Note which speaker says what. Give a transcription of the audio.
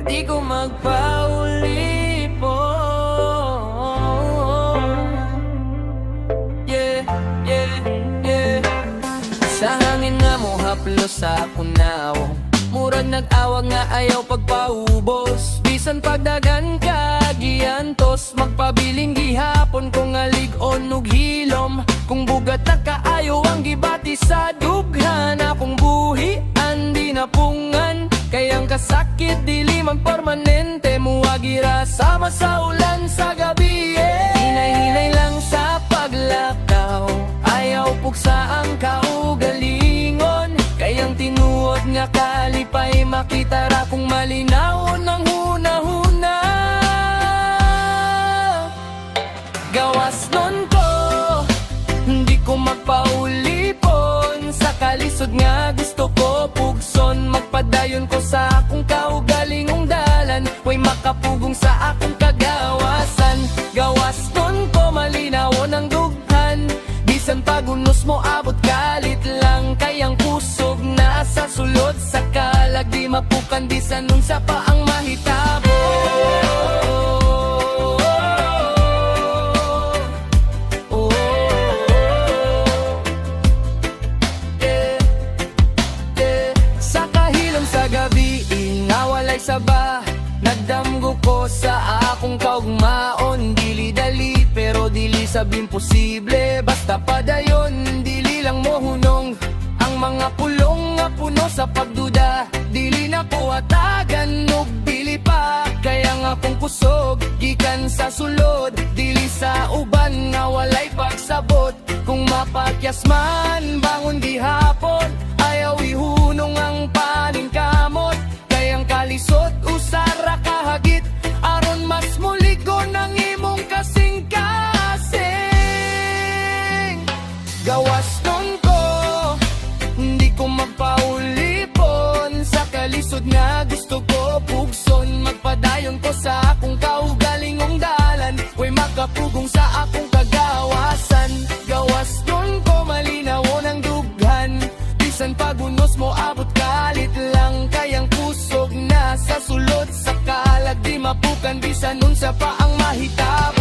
Speaker 1: di ko magpauli po. Yeah, yeah, yeah. Sa hangin nga mo haplos sa kunaw, murag nag-awag nga ayaw pagpaubos. Bisan pagdagan ka giantos, magpabiling gihapon kung alig-on ug hilom. Kung bugat na kaayo ang gibati sa dughan, akong buhi andi napungan. Kayang kasakit dili man permanente, muwagira sama sa ulan sa gabi. Hinay-hinay lang sa paglakaw, ayaw pugsa ang kaugalingon. Kayang tinuod nga kalipay, makita ra kung malinaw ng huna-huna. Gawas nun ko, hindi ko magpaulipon. Sa kalisod nga gusto ko pugson, magpadayon ko sa akong kaugalingong dalan. Way makapugong sa akong kagawasan. Gawas nun ko, malinawon ang dughan. Bisan pagunos mo abot kalit lang, kayang kusog na sa sulod sa kalag. Di mapukan bisan nun sa pa ang mahitabo. Saba, nagdamgo ko sa akong kaugmaon. Dili dali pero dili sabing posible, basta padayon dili lang mo hunong. Ang mga pulong nga puno sa pagduda, dili na ko atagan ug dili pa. Kaya nga kung kusog gikan sa sulod, dili sa uban nga walay pagsabot. Kung mapakyas man bangon gihapon, ayaw ihunong ang paningkamot. Kayang kalisod usara kahagit, aron mas muligo ng imong kasing-kasing. Gawas nun ko, hindi ko magpaulipon. Sa kalisod nga gusto ko pugson, magpadayon ko sa akong kaugalingong dalan. Way makapugong sa akong kagawasan. Gawas nun ko, malinawon ang dughan. Bisan pagunos mo abot kalit lang, kayang kusog na sa sulod sa kalag. Di mapukan bisan nun sa pa ang mahitabo.